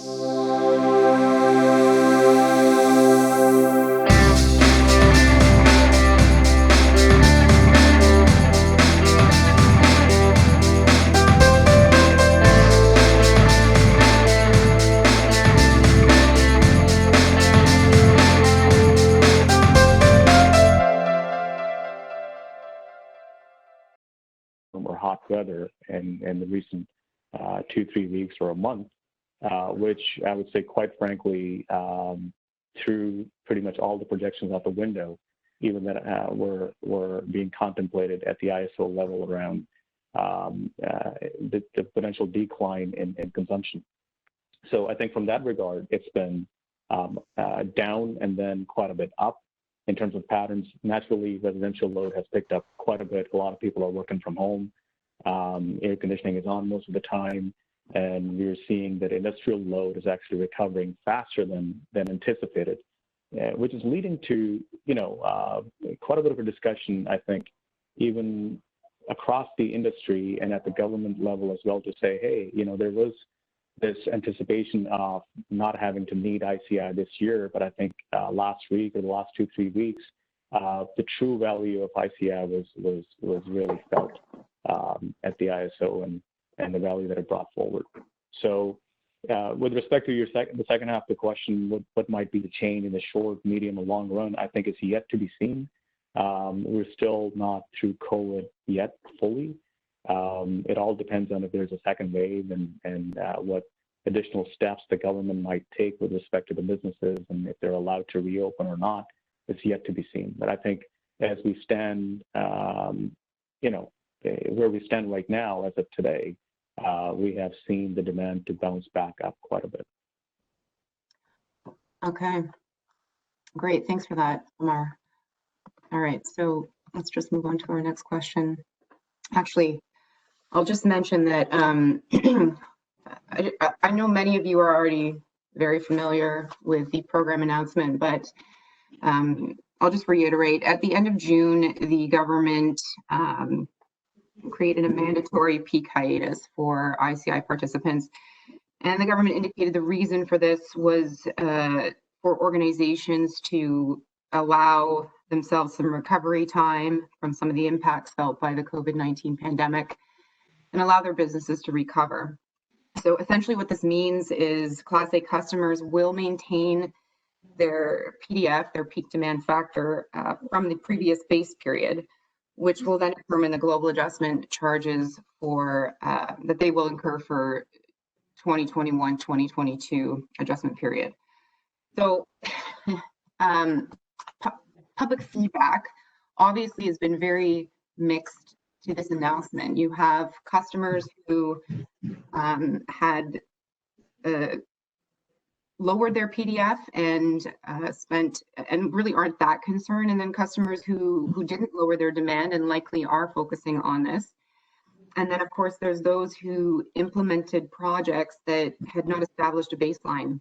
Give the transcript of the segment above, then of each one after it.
or hot weather in the recent 2-3 weeks or a month, which I would say, quite frankly, threw pretty much all the projections out the window, even that were being contemplated at the ISO level around the potential decline in consumption. So I think from that regard, it's been down and then quite a bit up in terms of patterns. Naturally, residential load has picked up quite a bit. A lot of people are working from home. Air conditioning is on most of the time. And we're seeing that industrial load is actually recovering faster than anticipated, which is leading to, quite a bit of a discussion, I think, even across the industry and at the government level as well, to say, hey, there was this anticipation of not having to need ICI this year, but I think last week or the last 2-3 weeks, the true value of ICI was really felt at the ISO and the value that it brought forward. So with respect to the second half of the question, what might be the change in the short, medium, or long run, I think it's yet to be seen. We're still not through COVID yet fully. It all depends on if there's a second wave and what additional steps the government might take with respect to the businesses and if they're allowed to reopen or not. It's yet to be seen. But I think as we stand, where we stand right now as of today, we have seen the demand to bounce back up quite a bit. Okay, great. Thanks for that, Ammar. All right, so let's just move on to our next question. Actually, I'll just mention that I know many of you are already very familiar with the program announcement, but I'll just reiterate. At the end of June, the government created a mandatory peak hiatus for ICI participants. And the government indicated the reason for this was for organizations to allow themselves some recovery time from some of the impacts felt by the COVID-19 pandemic and allow their businesses to recover. So essentially what this means is Class A customers will maintain their PDF, their peak demand factor, from the previous base period, which will then determine the global adjustment charges for that they will incur for 2021-2022 adjustment period. So public feedback obviously has been very mixed to this announcement. You have customers who had lowered their PDF and spent and really aren't that concerned, and then customers who didn't lower their demand and likely are focusing on this. And then of course there's those who implemented projects that had not established a baseline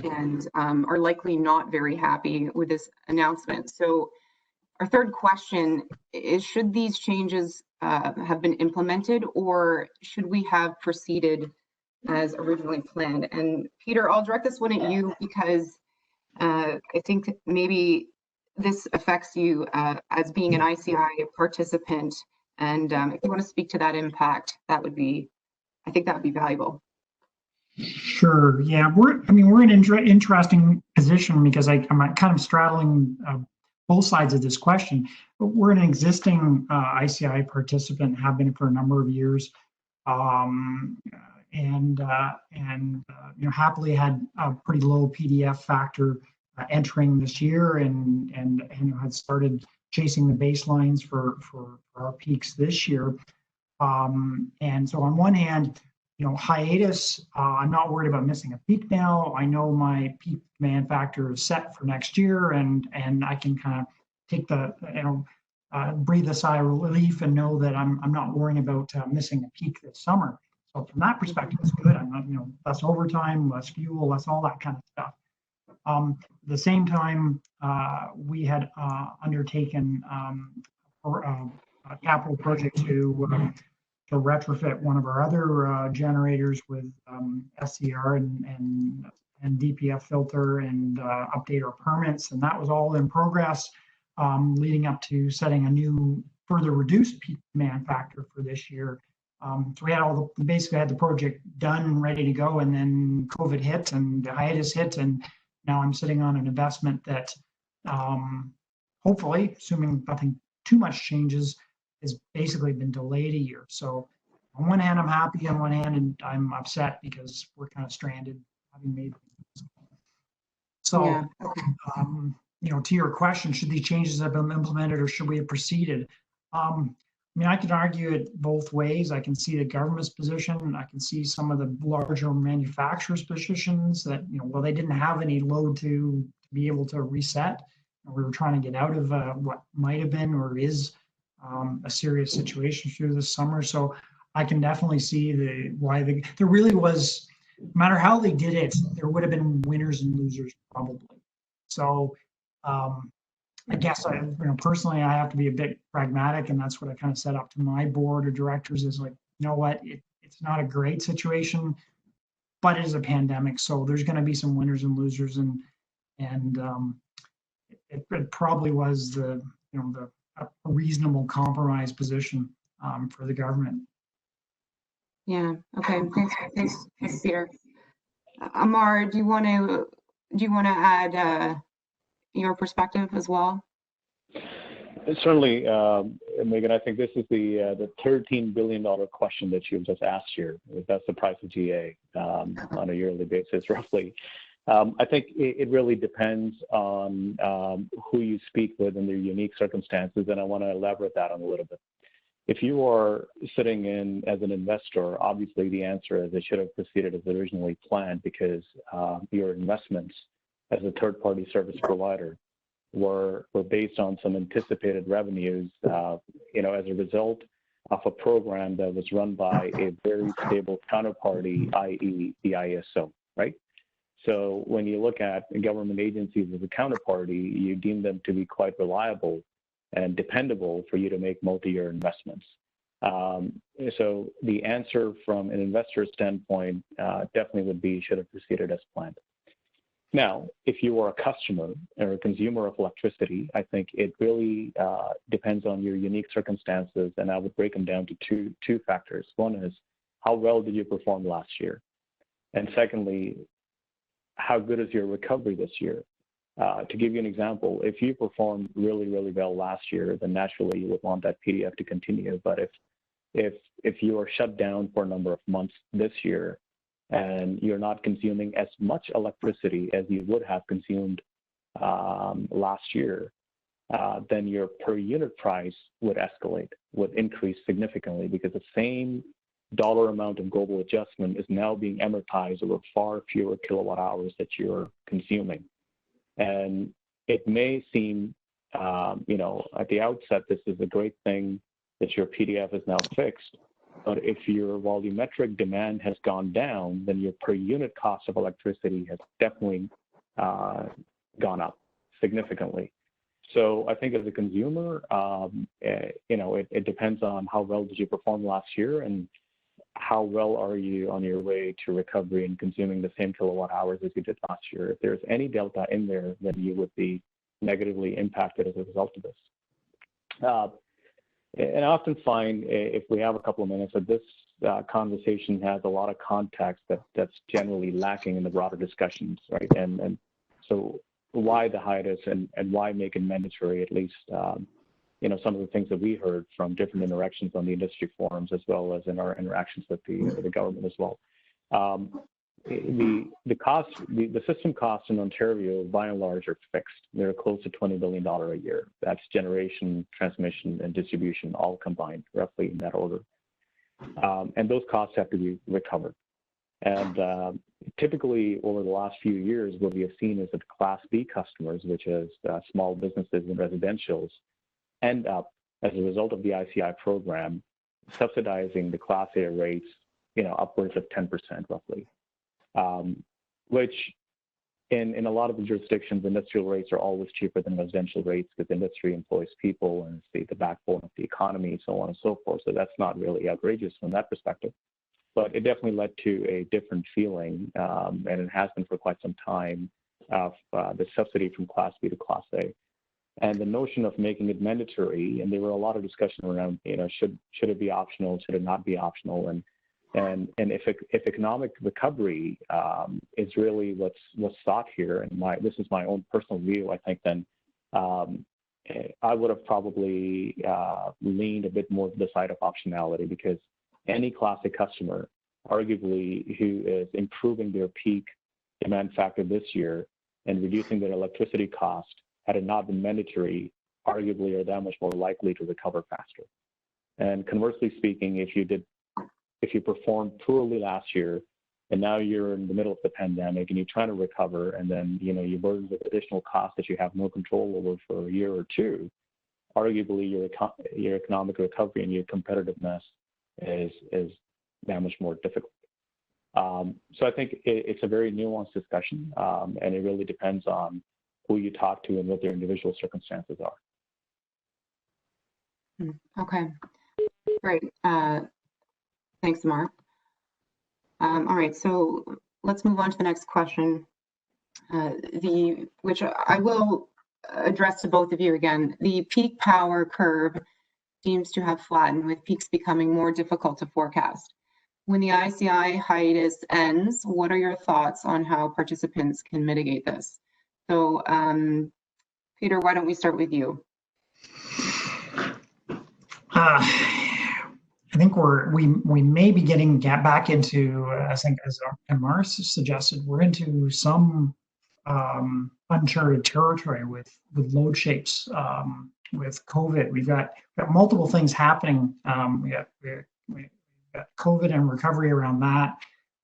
and are likely not very happy with this announcement. So our third question is, should these changes have been implemented, or should we have proceeded as originally planned? And Peter, I'll direct this one at you because I think maybe this affects you as being an ICI participant. And if you want to speak to that impact, I think that would be valuable. Sure. Yeah, we're in an interesting position because I'm kind of straddling both sides of this question. But we're an existing ICI participant, have been for a number of years, and happily had a pretty low PDF factor entering this year, and had started chasing the baselines for our peaks this year. And so on one hand, hiatus, I'm not worried about missing a peak now. I know my peak demand factor is set for next year, and I can kind of take the, breathe a sigh of relief and know that I'm not worrying about missing a peak this summer. So from that perspective, it's good. I'm not, less overtime, less fuel, less all that kind of stuff. At the same time, we had undertaken a capital project to retrofit one of our other generators with SCR and DPF filter and update our permits, and that was all in progress, leading up to setting a new further reduced peak demand factor for this year. So we had basically had the project done and ready to go, and then COVID hit and the hiatus hit, and now I'm sitting on an investment that hopefully, assuming nothing too much changes, has basically been delayed a year. So on one hand, I'm happy. On one hand, and I'm upset because we're kind of stranded having made. So, Yeah. To your question, should these changes have been implemented or should we have proceeded? I can argue it both ways. I can see the government's position. I can see some of the larger manufacturers' positions that, they didn't have any load to be able to reset. We were trying to get out of what might have been or is a serious situation through this summer. So I can definitely see why there really was, no matter how they did it, there would have been winners and losers probably. So I guess personally, I have to be a bit pragmatic, and that's what I kind of set up to my board of directors is like, you know what, it's not a great situation, but it is a pandemic, so there's going to be some winners and losers, and it probably was a reasonable compromise position for the government. Yeah. Okay. Thanks, Peter. Ammar, do you want to add your perspective as well? Certainly, Megan. I think this is the $13 billion question that you've just asked here. That's the price of GA on a yearly basis, roughly. I think it really depends on who you speak with and their unique circumstances, and I want to elaborate that on a little bit. If you are sitting in as an investor, obviously the answer is it should have proceeded as originally planned because your investments as a third-party service provider were based on some anticipated revenues, as a result of a program that was run by a very stable counterparty, i.e. the ISO, right? So when you look at government agencies as a counterparty, you deem them to be quite reliable and dependable for you to make multi-year investments. So the answer from an investor standpoint definitely would be should have proceeded as planned. Now, if you are a customer or a consumer of electricity, I think it really depends on your unique circumstances, and I would break them down to two factors. One is how well did you perform last year? And secondly, how good is your recovery this year? To give you an example, if you performed really, really well last year, then naturally you would want that PDF to continue. But if you are shut down for a number of months this year and you're not consuming as much electricity as you would have consumed last year, then your per unit price would escalate, would increase significantly because the same dollar amount of global adjustment is now being amortized over far fewer kilowatt hours that you're consuming. And it may seem, at the outset, this is a great thing that your PDF is now fixed. But if your volumetric demand has gone down, then your per unit cost of electricity has definitely gone up significantly. So I think as a consumer, it depends on how well did you perform last year and how well are you on your way to recovery and consuming the same kilowatt hours as you did last year. If there's any delta in there, then you would be negatively impacted as a result of this. And I often find, if we have a couple of minutes, that this conversation has a lot of context that's generally lacking in the broader discussions, right? And so why the hiatus and why make it mandatory, at least, some of the things that we heard from different interactions on the industry forums, as well as in our interactions with the government as well. The system costs in Ontario, by and large, are fixed. They're close to $20 billion a year. That's generation, transmission, and distribution all combined, roughly in that order. And those costs have to be recovered. And typically, over the last few years, what we have seen is that Class B customers, which is small businesses and residentials, end up, as a result of the ICI program, subsidizing the Class A rates, upwards of 10% roughly. Which in a lot of the jurisdictions, industrial rates are always cheaper than residential rates because industry employs people and it's the backbone of the economy, so on and so forth. So that's not really outrageous from that perspective. But it definitely led to a different feeling, and it has been for quite some time, of the subsidy from Class B to Class A. And the notion of making it mandatory, and there were a lot of discussion around, should it be optional, should it not be optional, and if economic recovery is really what's sought here, and this is my own personal view, I think then I would have probably leaned a bit more to the side of optionality, because any Class A customer, arguably, who is improving their peak demand factor this year and reducing their electricity cost, had it not been mandatory, arguably are that much more likely to recover faster. And conversely speaking, if you performed poorly last year, and now you're in the middle of the pandemic and you're trying to recover, and then you're burdened with additional costs that you have no control over for a year or two, arguably your economic recovery and your competitiveness is that much more difficult. So I think it's a very nuanced discussion, and it really depends on who you talk to and what their individual circumstances are. Okay, great. Thanks, Ammar. All right, so let's move on to the next question, which I will address to both of you again. The peak power curve seems to have flattened, with peaks becoming more difficult to forecast. When the ICI hiatus ends, what are your thoughts on how participants can mitigate this? So, Peter, why don't we start with you? I think we may be getting back into, I think, as Ammar suggested, we're into some uncharted territory with load shapes, with COVID. We've got multiple things happening. We got COVID and recovery around that.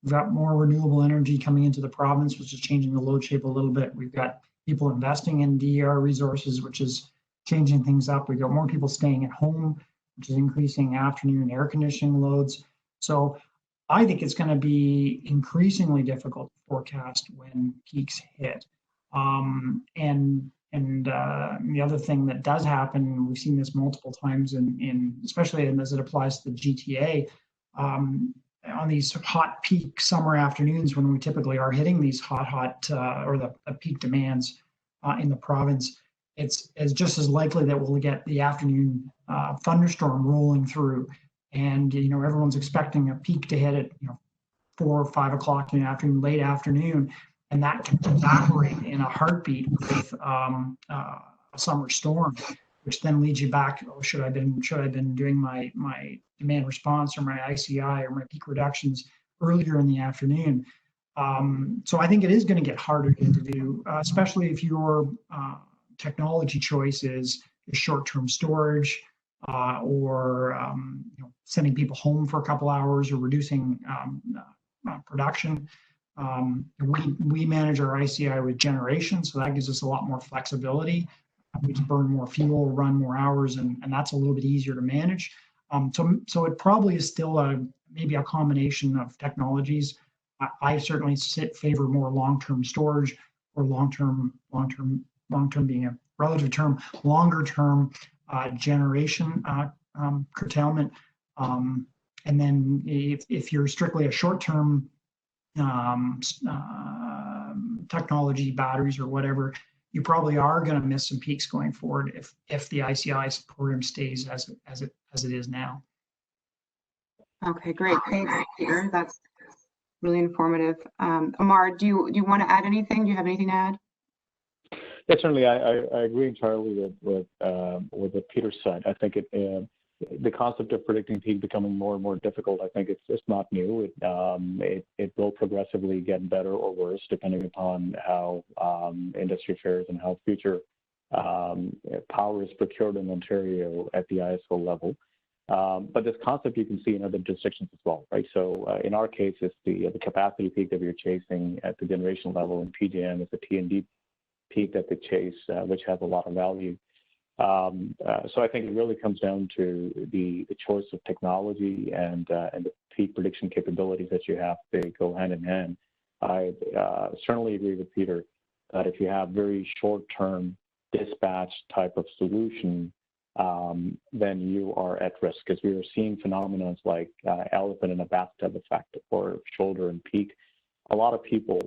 We've got more renewable energy coming into the province, which is changing the load shape a little bit. We've got people investing in DER resources, which is changing things up. We've got more people staying at home, which is increasing afternoon air conditioning loads. So I think it's going to be increasingly difficult to forecast when peaks hit. And the other thing that does happen, we've seen this multiple times especially as it applies to the GTA, on these hot peak summer afternoons when we typically are hitting these hot or the peak demands in the province, it's just as likely that we'll get the afternoon thunderstorm rolling through, and everyone's expecting a peak to hit at 4 or 5 o'clock in the afternoon, late afternoon, and that can evaporate in a heartbeat with a summer storm, which then leads you back. Oh, should I have been doing my demand response or my ICI or my peak reductions earlier in the afternoon? So I think it is going to get harder to do, especially if your technology choice is short-term storage, or sending people home for a couple hours, or reducing production. We manage our ICI with generation, so that gives us a lot more flexibility. We can burn more fuel, run more hours, and that's a little bit easier to manage. So it probably is still maybe a combination of technologies. I certainly favor more long-term storage, or long-term being a relative term, longer-term generation curtailment. And then if you're strictly a short-term technology, batteries or whatever, you probably are going to miss some peaks going forward if the ICI program stays as it is now. Okay, great. Thanks, Peter. That's really informative. Ammar, do you want to add anything? Do you have anything to add? Yeah, certainly. I agree entirely with what Peter said. I think the concept of predicting peak becoming more and more difficult. I think it's not new. It will progressively get better or worse depending upon how industry fares and how future power is procured in Ontario at the ISO level. But this concept you can see in other jurisdictions as well, right? So in our case, it's the capacity peak that we're chasing at the generation level, and PJM is the T&D peak that they chase, which has a lot of value. So I think it really comes down to the choice of technology and the peak prediction capabilities that you have. They go hand in hand. I certainly agree with Peter that if you have very short-term dispatch type of solution, then you are at risk, because we are seeing phenomena like elephant in a bathtub effect or shoulder and peak. A lot of people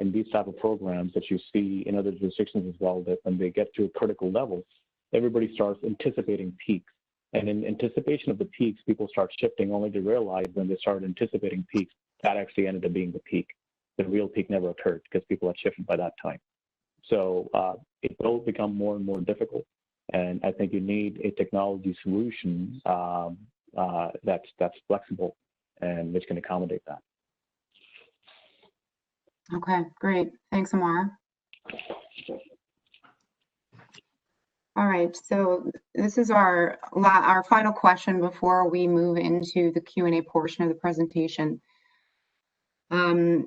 in these type of programs that you see in other jurisdictions as well, that when they get to a critical level, everybody starts anticipating peaks. And in anticipation of the peaks, people start shifting, only to realize when they start anticipating peaks, that actually ended up being the peak. The real peak never occurred because people had shifted by that time. So it will become more and more difficult. And I think you need a technology solution that's flexible and which can accommodate that. Okay, great. Thanks, Ammar. All right, so this is our final question before we move into the Q&A portion of the presentation. Ammar,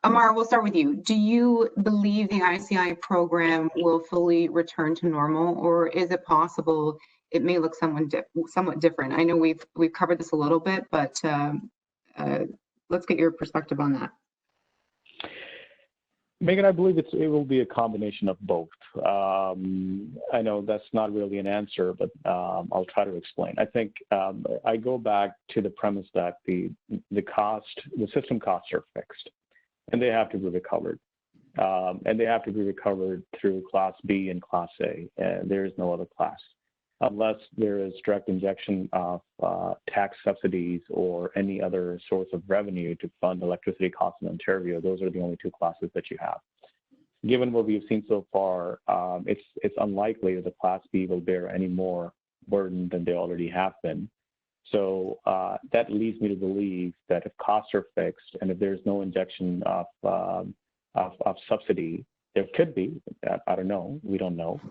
we'll start with you. Do you believe the ICI program will fully return to normal, or is it possible it may look somewhat different? I know we've covered this a little bit, but let's get your perspective on that. Megan, I believe it will be a combination of both. I know that's not really an answer, but I'll try to explain. I think I go back to the premise that the system costs are fixed, and they have to be recovered. And they have to be recovered through Class B and Class A, and there is no other class. Unless there is direct injection of tax subsidies or any other source of revenue to fund electricity costs in Ontario, those are the only two classes that you have. Given what we've seen so far, it's unlikely that the Class B will bear any more burden than they already have been. So that leads me to believe that if costs are fixed and if there's no injection of subsidy, there could be, I don't know, we don't know.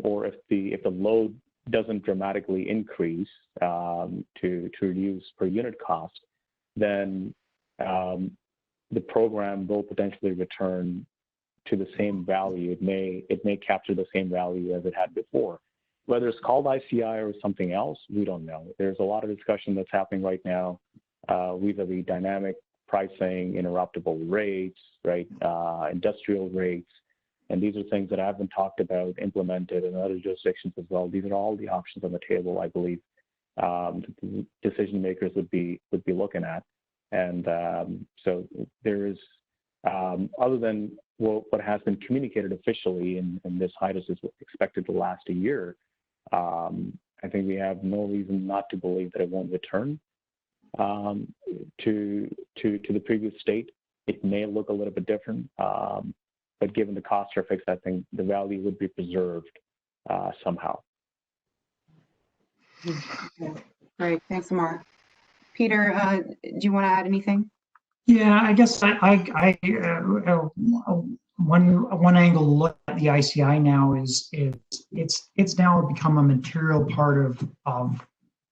Or if the load doesn't dramatically increase to reduce per unit cost, then the program will potentially return to the same value. It may capture the same value as it had before. Whether it's called ICI or something else, we don't know. There's a lot of discussion that's happening right now vis-a-vis dynamic pricing, interruptible rates, right, industrial rates. And these are things that have been talked about, implemented in other jurisdictions as well. These are all the options on the table, I believe, decision makers would be looking at. And so there is, other than what has been communicated officially, and this hiatus is expected to last a year, I think we have no reason not to believe that it won't return to the previous state. It may look a little bit different. But given the costs are fixed, I think the value would be preserved somehow. Okay. Great, thanks, Ammar. Peter, do you want to add anything? Yeah, I guess one angle to look at the ICI now is it's now become a material part of the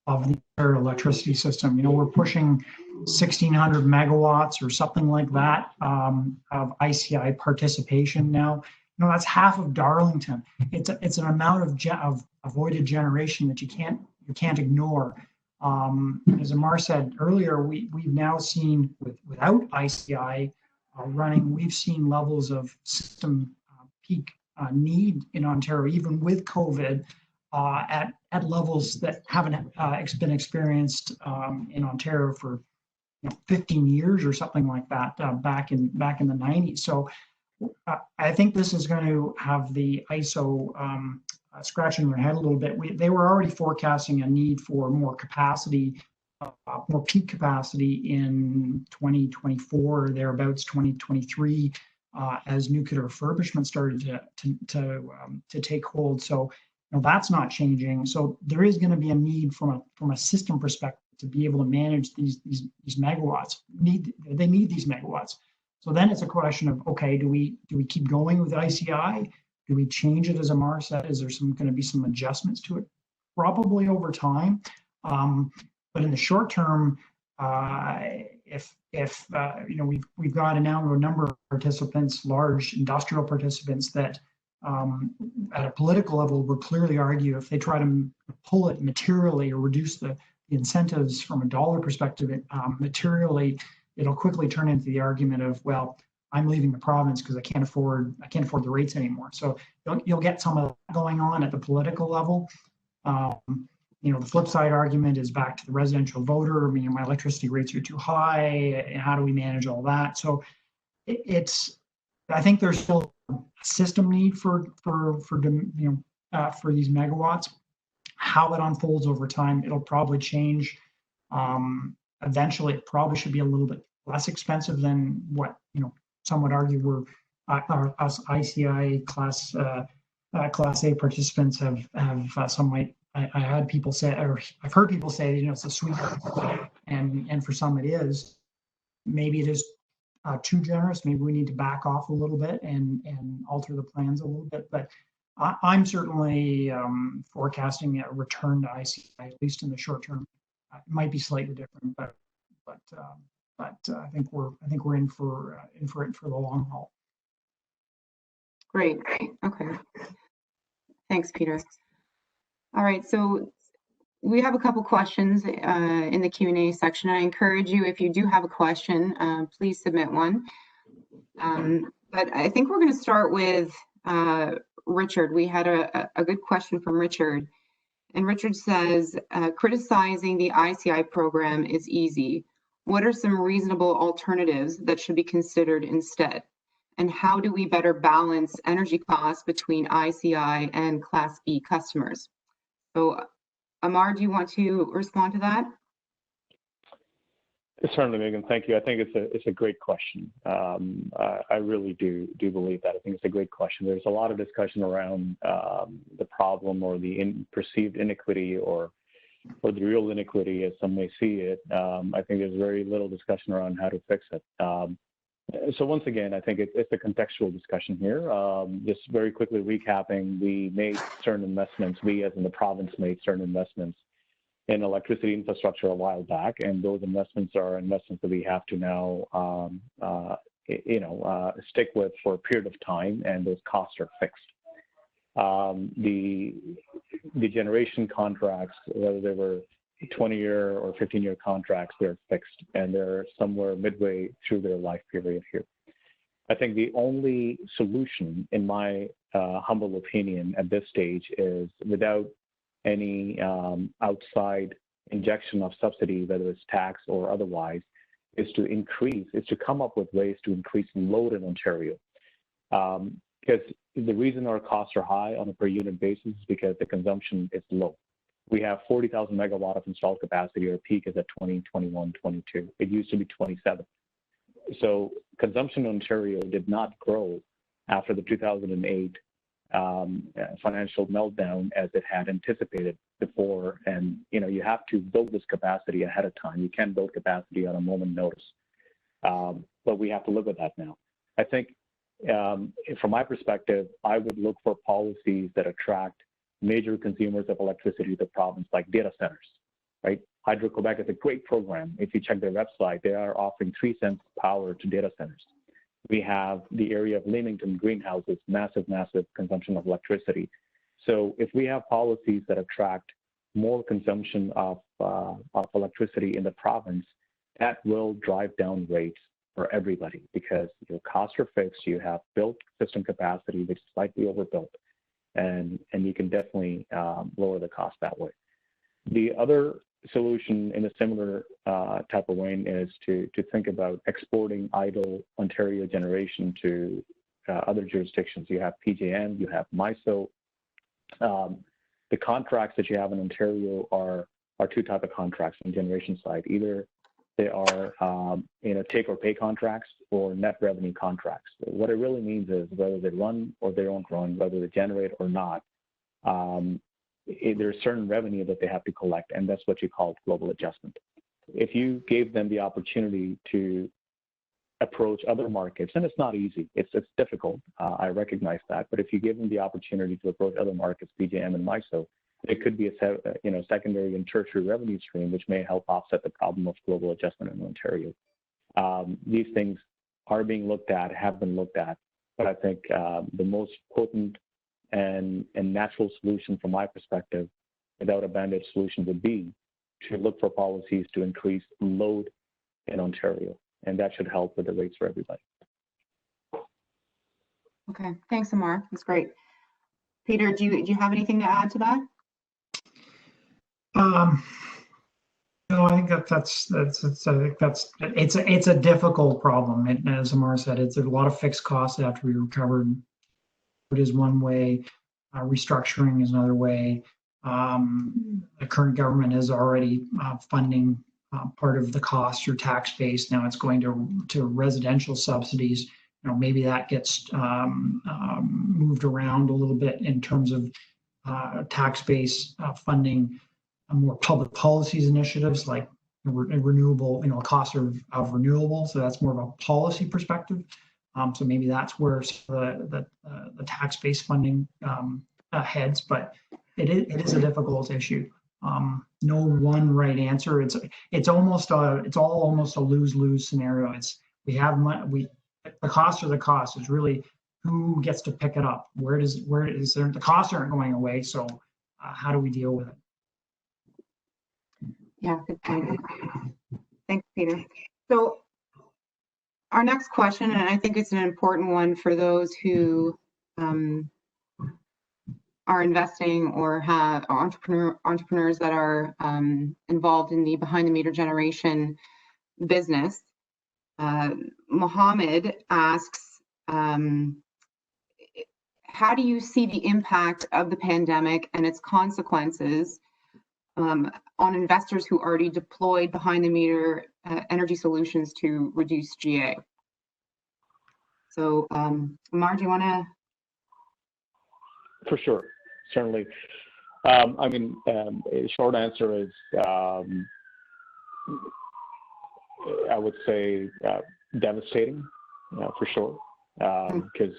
Ontario electricity system. You know, we're pushing 1,600 megawatts or something like that of ICI participation now. You know, that's half of Darlington. It's an amount of avoided generation that you can't ignore. As Ammar said earlier, we've now seen without ICI running, we've seen levels of system peak need in Ontario, even with COVID, at levels that haven't been experienced in Ontario for 15 years or something like that, back in the 90s. So I think this is going to have the ISO scratching their head a little bit. They were already forecasting a need for more capacity, more peak capacity in 2024 or thereabouts, 2023, as nuclear refurbishment started to take hold. So that's not changing. So there is going to be a need from a system perspective to be able to manage these megawatts. They need these megawatts. So then it's a question of, okay, do we keep going with ICI? Do we change it, as Ammar said? Is there going to be some adjustments to it? Probably over time. But in the short term, if we've got now a number of participants, large industrial participants that at a political level would clearly argue if they try to pull it materially or reduce the incentives from a dollar perspective materially, it'll quickly turn into the argument of, well, I'm leaving the province because I can't afford the rates anymore. So you'll get some of that going on at the political level. The flip side argument is back to the residential voter. I mean, my electricity rates are too high, and how do we manage all that? So I think there's still a system need for these megawatts. How it unfolds over time, it'll probably change. Eventually, it probably should be a little bit less expensive than what some would argue we're us ICI class A participants have some might. I had people say, or I've heard people say, it's a sweet, and for some it is. Maybe it is too generous. Maybe we need to back off a little bit and alter the plans a little bit. But I'm certainly forecasting a return to ICI, at least in the short term. It might be slightly different, but I think we're in for it for the long haul. Great. Okay. Thanks, Peter. All right. So we have a couple questions in the Q&A section. I encourage you, if you do have a question, please submit one. But I think we're going to start with Richard. We had a good question from Richard. And Richard says, criticizing the ICI program is easy. What are some reasonable alternatives that should be considered instead? And how do we better balance energy costs between ICI and Class B customers? So, Ammar, do you want to respond to that? Certainly, Megan. Thank you. I think it's a great question. I really do believe that. I think it's a great question. There's a lot of discussion around the problem or the perceived inequity or the real inequity, as some may see it. I think there's very little discussion around how to fix it. So once again, I think it's a contextual discussion here. Just very quickly recapping, we made certain investments. We, as in the province, made certain investments in electricity infrastructure a while back, and those investments are investments that we have to now, stick with for a period of time, and those costs are fixed. The generation contracts, whether they were 20-year or 15-year contracts, they're fixed, and they're somewhere midway through their life period here. I think the only solution, in my humble opinion, at this stage is without any outside injection of subsidy, whether it's tax or otherwise, is to come up with ways to increase load in Ontario. Because the reason our costs are high on a per unit basis is because the consumption is low. We have 40,000 megawatt of installed capacity. Our peak is at 20, 21, 22. It used to be 27. So consumption in Ontario did not grow after the 2008 financial meltdown as it had anticipated before. And, you have to build this capacity ahead of time. You can't build capacity on a moment notice. But we have to live with that now. I think from my perspective, I would look for policies that attract major consumers of electricity to the province, like data centers, right? Hydro-Quebec is a great program. If you check their website, they are offering 3 cents power to data centers. We have the area of Leamington greenhouses, massive consumption of electricity. So if we have policies that attract more consumption of electricity in the province, that will drive down rates for everybody because your costs are fixed. You have built system capacity, which is slightly overbuilt, and you can definitely lower the cost that way. The other solution in a similar type of way is to think about exporting idle Ontario generation to other jurisdictions. You have PJM, you have MISO. The contracts that you have in Ontario are 2 types of contracts on the generation side. Either they are take or pay contracts or net revenue contracts. What it really means is whether they run or they don't run, whether they generate or not, there's certain revenue that they have to collect, and that's what you call global adjustment. If you gave them the opportunity to approach other markets, and it's not easy, it's difficult, I recognize that, but if you give them the opportunity to approach other markets, PJM and MISO, it could be a secondary and tertiary revenue stream, which may help offset the problem of global adjustment in Ontario. These things are being looked at, have been looked at, but I think the most potent and natural solution from my perspective, without a band-aid solution, would be to look for policies to increase load in Ontario, and that should help with the rates for everybody. Okay, thanks, Ammar. That's great. Peter, do you have anything to add to that? No, I think it's a difficult problem. As Ammar said, it's a lot of fixed costs that have to be recovered. It is one way. Restructuring is another way. The current government is already funding part of the cost through tax base. Now it's going to residential subsidies. Maybe that gets moved around a little bit in terms of tax base funding more public policies initiatives like renewable, cost of renewables. So that's more of a policy perspective. So maybe that's where the tax base funding heads, but it is a difficult issue. No one right answer. It's almost a lose-lose scenario. The costs are the cost. It's really who gets to pick it up. The costs aren't going away. So how do we deal with it? Yeah, good point. Thanks, Peter. So our next question, and I think it's an important one for those who are investing or have entrepreneurs that are involved in the behind the meter generation business. Mohammed asks, how do you see the impact of the pandemic and its consequences on investors who already deployed behind the meter energy solutions to reduce GA? So, Ammar, do you want to? For sure, certainly. A short answer is I would say devastating, for sure, because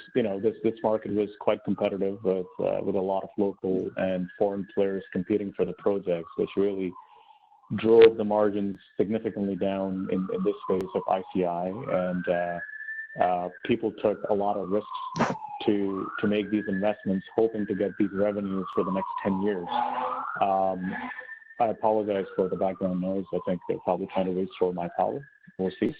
this market was quite competitive with a lot of local and foreign players competing for the projects, which really drove the margins significantly down in this phase of ICI, and people took a lot of risks to make these investments, hoping to get these revenues for the next 10 years. I apologize for the background noise. I think they're probably trying to restore my power. We'll see.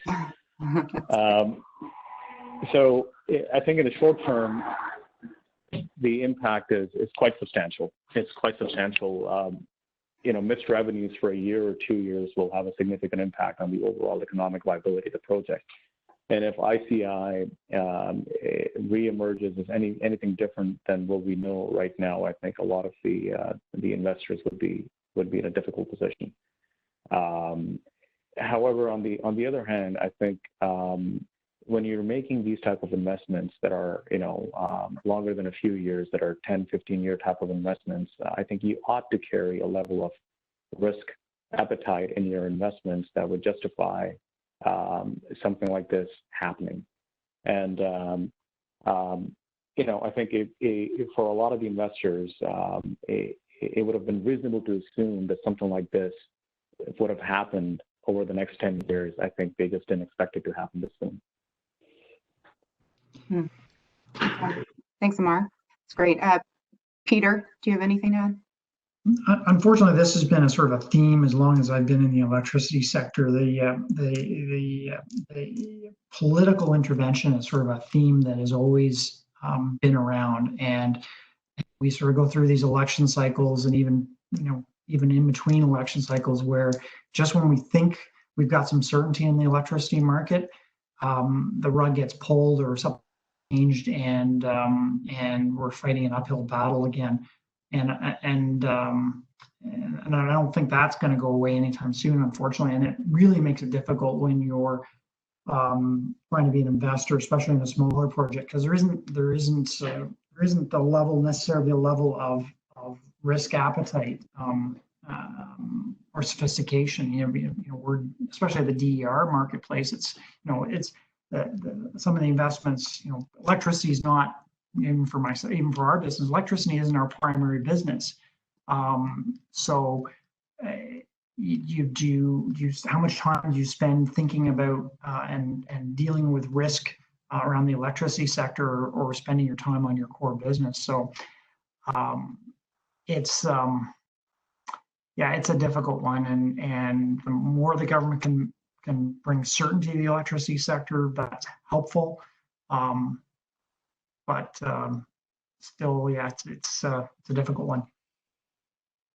So I think in the short term, the impact is quite substantial. It's quite substantial. Missed revenues for a year or 2 years will have a significant impact on the overall economic viability of the project. And if ICI reemerges as anything different than what we know right now, I think a lot of the investors would be in a difficult position. However, on the other hand, I think when you're making these type of investments that are longer than a few years, that are 10, 15-year type of investments, I think you ought to carry a level of risk appetite in your investments that would justify something like this happening. And I think for a lot of the investors, it would have been reasonable to assume that something like this would have happened over the next 10 years. I think they just didn't expect it to happen this soon. Okay. Thanks, Ammar. It's great. Peter, do you have anything to add? Unfortunately, this has been a sort of a theme as long as I've been in the electricity sector. The political intervention is sort of a theme that has always been around, and we sort of go through these election cycles, and even in between election cycles, where just when we think we've got some certainty in the electricity market, the rug gets pulled or something changed, and we're fighting an uphill battle again. And I don't think that's going to go away anytime soon, unfortunately. And it really makes it difficult when you're trying to be an investor, especially in a smaller project, because there isn't necessarily a level of risk appetite or sophistication. We're especially the DER marketplace. It's some of the investments. Electricity is not. Even for our business, electricity isn't our primary business. So how much time do you spend thinking about and dealing with risk around the electricity sector, or spending your time on your core business? So it's a difficult one, and the more the government can bring certainty to the electricity sector, that's helpful. but still, yeah, it's a difficult one.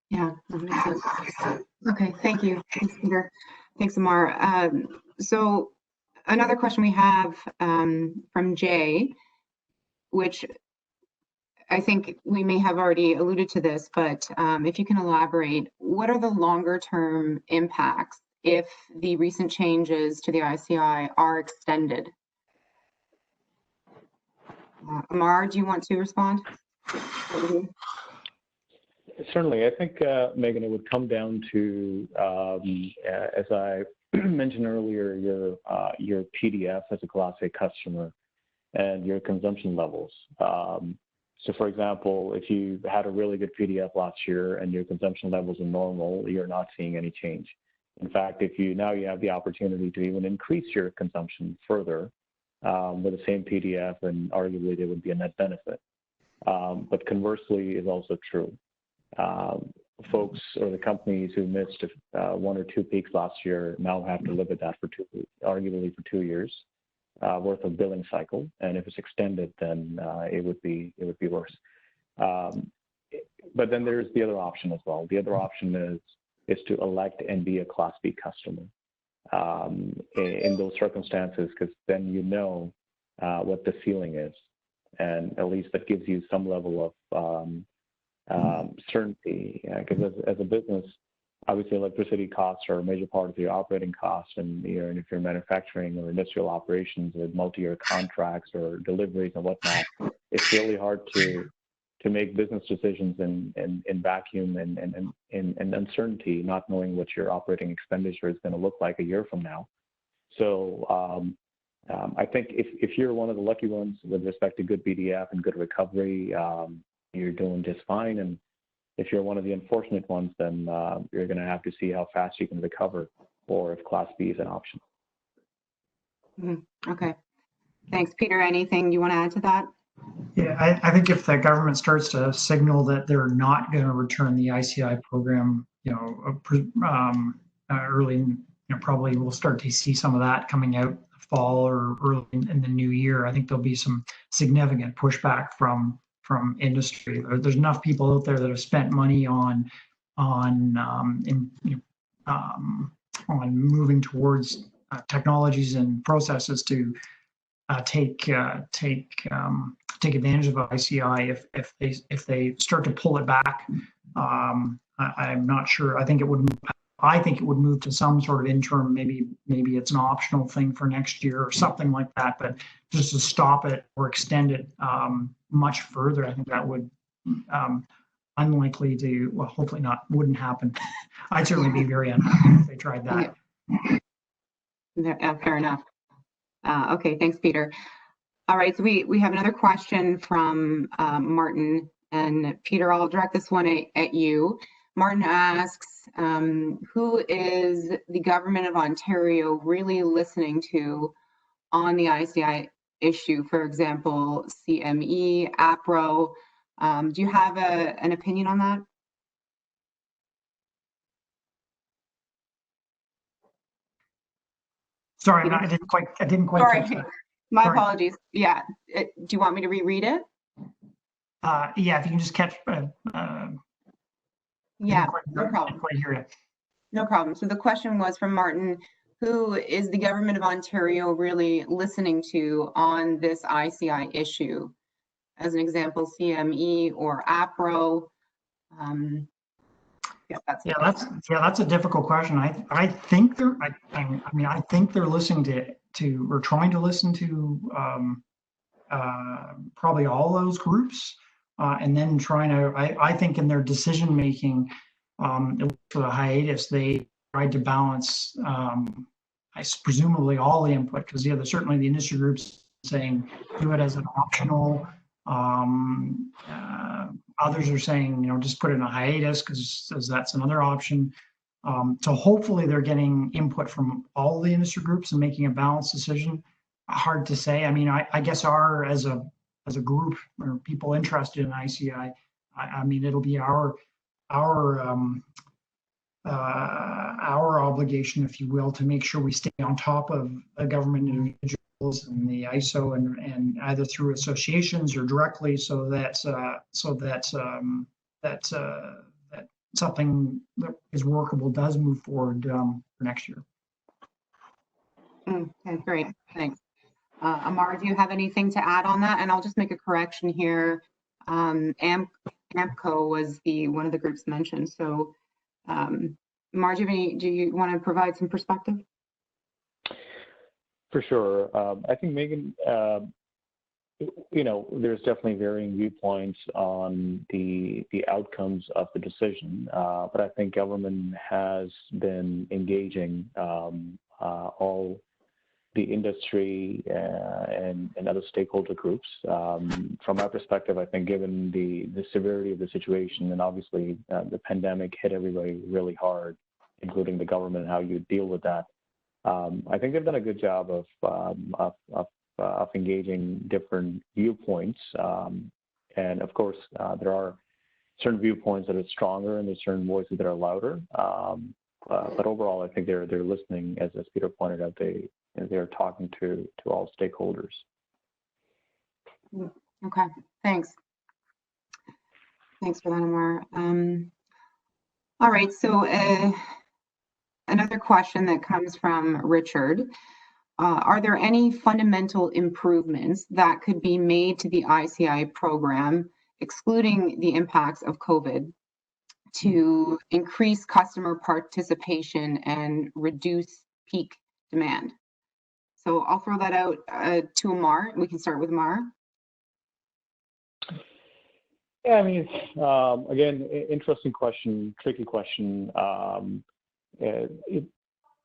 Yeah, that makes sense. Okay, thank you. Thanks, Peter. Thanks, Ammar. So another question we have from Jay, which I think we may have already alluded to this, but if you can elaborate, what are the longer term impacts if the recent changes to the ICI are extended? Ammar, do you want to respond? Certainly. I think, Megan, it would come down to, as I mentioned earlier, your PDF as a Class A customer and your consumption levels. So, for example, if you had a really good PDF last year and your consumption levels are normal, you're not seeing any change. In fact, if you have the opportunity to even increase your consumption further with the same PDF, and arguably there would be a net benefit. But conversely is also true. Folks or the companies who missed 1 or 2 peaks last year now have to live with that for arguably for 2 years worth of billing cycle, and if it's extended, then it would be worse. But then there's the other option as well. The other option is to elect and be a Class B customer in those circumstances, because then you know what the ceiling is, and at least that gives you some level of certainty. Because as a business, obviously electricity costs are a major part of your operating costs, and if you're manufacturing or industrial operations with multi-year contracts or deliveries and whatnot, it's really hard to make business decisions in vacuum and uncertainty, not knowing what your operating expenditure is going to look like a year from now. So I think if you're one of the lucky ones with respect to good BDF and good recovery, you're doing just fine. And if you're one of the unfortunate ones, then you're going to have to see how fast you can recover, or if Class B is an option. Okay. Thanks, Peter. Anything you want to add to that? Yeah, I think if the government starts to signal that they're not going to return the ICI program, early, probably we'll start to see some of that coming out fall or early in the new year. I think there'll be some significant pushback from industry. There's enough people out there that have spent money on moving towards technologies and processes to take advantage of ICI. If they start to pull it back, I'm not sure. I think it would move to some sort of interim. Maybe it's an optional thing for next year or something like that. But just to stop it or extend it much further, I think that would unlikely to. Well, hopefully not. Wouldn't happen. I'd certainly be very unhappy if they tried that. Yeah, fair enough. Okay, thanks, Peter. All right, so we have another question from Martin, and Peter, I'll direct this one at you. Martin asks, who is the government of Ontario really listening to on the ICI issue? For example, CME, APRO. Do you have an opinion on that? Sorry, I didn't quite. Sorry, my apologies. Yeah, do you want me to reread it? Yeah, if you can just catch. Yeah, no problem. Quite hear it. No problem. So the question was from Martin, who is the government of Ontario really listening to on this ICI issue? As an example, CME or APRO. That's a difficult question. I think they're listening to or trying to listen to probably all those groups, and then trying to. I think in their decision making, for the hiatus, they tried to balance. Presumably all the input, because there's certainly the industry groups saying do it as an optional. Others are saying, just put it in a hiatus because that's another option. So hopefully they're getting input from all the industry groups and making a balanced decision. Hard to say. I mean, I guess as a group or people interested in ICI, I mean, it'll be our obligation, if you will, to make sure we stay on top of the government individual and the ISO, and either through associations or directly, so that that something that is workable does move forward for next year. Okay, great, thanks. Ammar, do you have anything to add on that? And I'll just make a correction here. AMCO was one of the groups mentioned. So, Ammar, do you want to provide some perspective? For sure. I think, Megan, there's definitely varying viewpoints on the outcomes of the decision, but I think government has been engaging all the industry and other stakeholder groups. From my perspective, I think given the severity of the situation, and obviously the pandemic hit everybody really hard, including the government, and how you deal with that. I think they've done a good job of engaging different viewpoints, and of course there are certain viewpoints that are stronger and there's certain voices that are louder. But overall, I think they're listening, as Peter pointed out. They're talking to all stakeholders. Okay, thanks. Thanks for that, Ammar. All right, so another question that comes from Richard. Are there any fundamental improvements that could be made to the ICI program, excluding the impacts of COVID, to increase customer participation and reduce peak demand? So I'll throw that out to Ammar. We can start with Ammar. Yeah, I mean, again, interesting question, tricky question.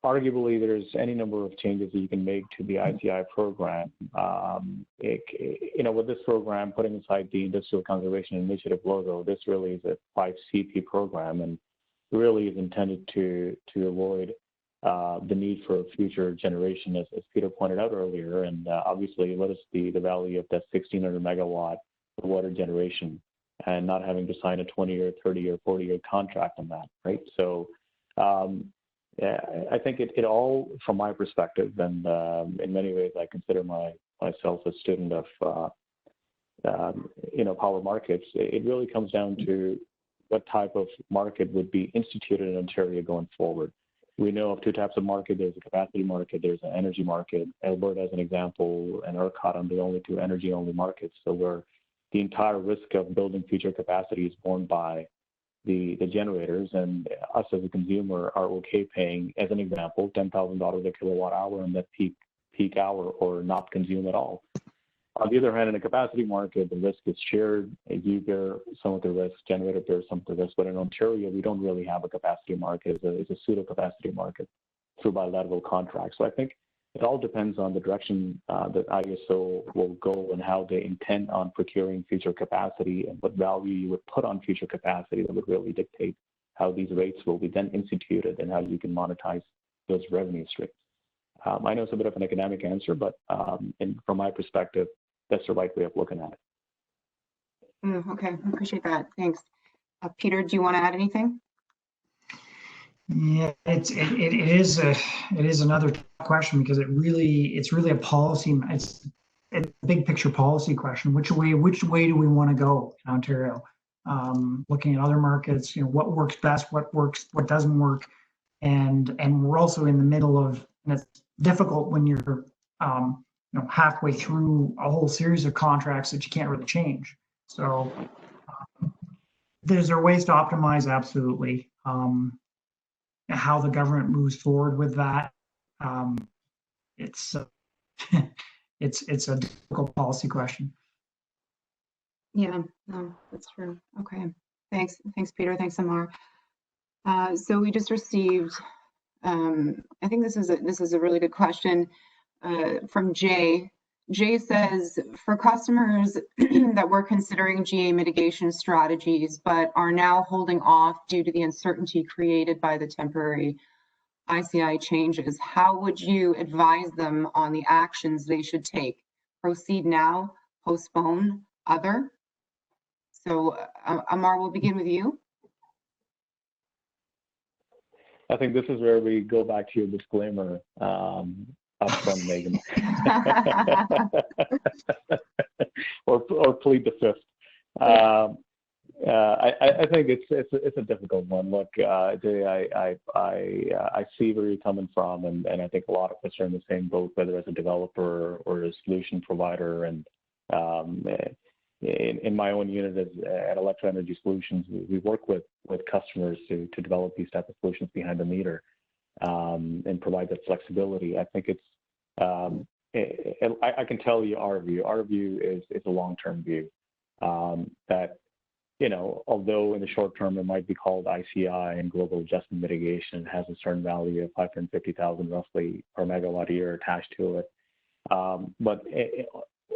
Arguably, there's any number of changes that you can make to the ICI program. With this program, putting aside the Industrial Conservation Initiative logo, this really is a 5CP program, and really is intended to avoid the need for a future generation, as Peter pointed out earlier. And obviously, what is the value of that 1,600 megawatt water generation, and not having to sign a 20-year, 30-year, 40-year contract on that, right? So I think it all, from my perspective, and in many ways, I consider myself a student of power markets. It really comes down to what type of market would be instituted in Ontario going forward. We know of two types of market. There's a capacity market, there's an energy market. Alberta, as an example, and ERCOT are the only two energy-only markets. So where the entire risk of building future capacity is borne by the generators, and us as a consumer are okay paying, as an example, $10,000 a kilowatt hour on that peak hour, or not consume at all. On the other hand, in a capacity market, the risk is shared. You bear some of the risk, generator bears some of the risk. But in Ontario, we don't really have a capacity market. It's a pseudo-capacity market through bilateral contracts. So I think it all depends on the direction that ISO will go, and how they intend on procuring future capacity, and what value you would put on future capacity that would really dictate how these rates will be then instituted and how you can monetize those revenue streams. I know it's a bit of an academic answer, but from my perspective, that's the right way of looking at it. Okay, I appreciate that. Thanks. Peter, do you want to add anything? Yeah, it is another question, because it's really a policy. It's a big picture policy question. Which way do we want to go in Ontario? Looking at other markets, what works best, what doesn't work, and we're also in the middle of, and it's difficult when you're halfway through a whole series of contracts that you can't really change. So there ways to optimize, absolutely. How the government moves forward with that, it's a difficult policy question. Yeah, no, that's true. Okay, thanks, Peter. Thanks, Ammar. So we just received, I think this is a really good question from Jay. Jay says, for customers that were considering GA mitigation strategies but are now holding off due to the uncertainty created by the temporary ICI changes, how would you advise them on the actions they should take? Proceed now, postpone, other? So Ammar, we'll begin with you. I think this is where we go back to your disclaimer. upfront, Megan. or plead the fifth. I think it's a difficult one. Look, I see where you're coming from, and I think a lot of us are in the same boat, whether as a developer or a solution provider. And in my own unit at Alectra Energy Solutions, we work with customers to develop these type of solutions behind the meter and provide that flexibility. I think it's I can tell you our view. Our view is a long-term view that, although in the short term it might be called ICI and global adjustment mitigation, it has a certain value of 550,000 roughly per megawatt a year attached to it. But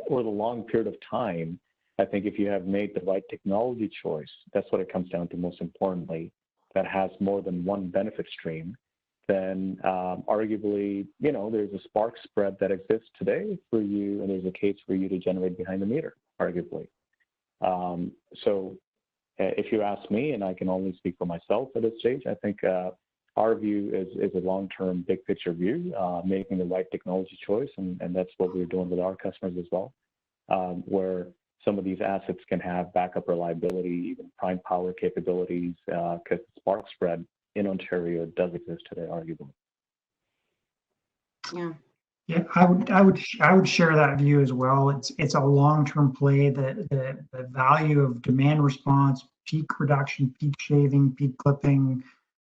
over the long period of time, I think if you have made the right technology choice, that's what it comes down to most importantly, that has more than one benefit stream, then arguably, there's a spark spread that exists today for you, and there's a case for you to generate behind the meter, arguably. So if you ask me, and I can only speak for myself at this stage, I think our view is a long-term, big picture view, making the right technology choice, and that's what we're doing with our customers as well, where some of these assets can have backup reliability, even prime power capabilities, because the spark spread in Ontario does exist today, arguably. Yeah, I would share that view as well. It's a long-term play. The value of demand response, peak reduction, peak shaving, peak clipping,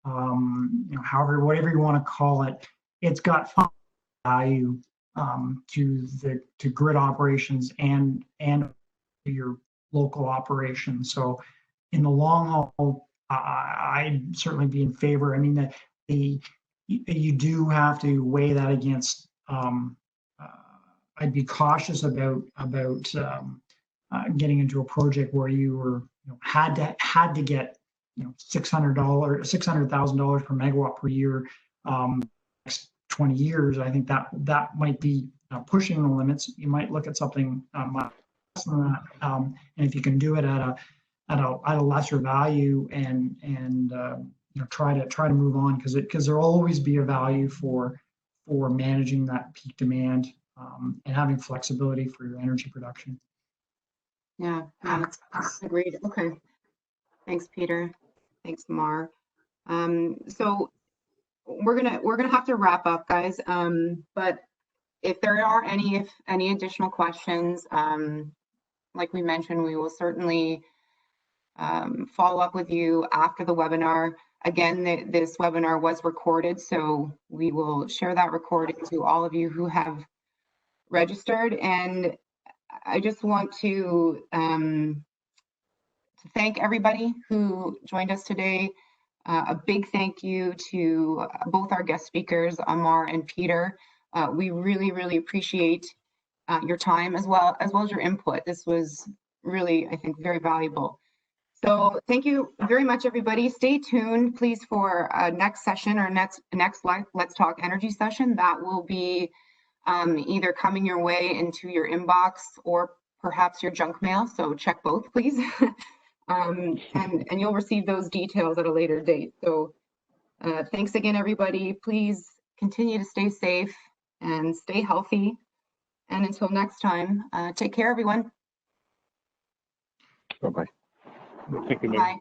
whatever you want to call it, it's got value to grid operations and your local operations. So in the long haul, I'd certainly be in favor. I mean, you do have to weigh that against. I'd be cautious about getting into a project where you were had to get $600,000 per megawatt per year next 20 years. I think that might be pushing the limits. You might look at something less than that, and if you can do it at a lesser value and try to move on, because there'll always be a value for managing that peak demand and having flexibility for your energy production. Yeah, that's agreed. Okay, thanks, Peter. Thanks, Ammar. So we're gonna have to wrap up, guys. But if there are any additional questions, like we mentioned, we will certainly follow up with you after the webinar. Again, this webinar was recorded, so we will share that recording to all of you who have registered. And I just want to thank everybody who joined us today. A big thank you to both our guest speakers, Ammar and Peter. We really, really appreciate your time as well as your input. This was really, I think, very valuable. So thank you very much, everybody. Stay tuned, please, for next session or next live Let's Talk Energy session. That will be either coming your way into your inbox or perhaps your junk mail. So check both, please. And you'll receive those details at a later date. So thanks again, everybody. Please continue to stay safe and stay healthy. And until next time, take care, everyone. Bye-bye. Thank you, Bye.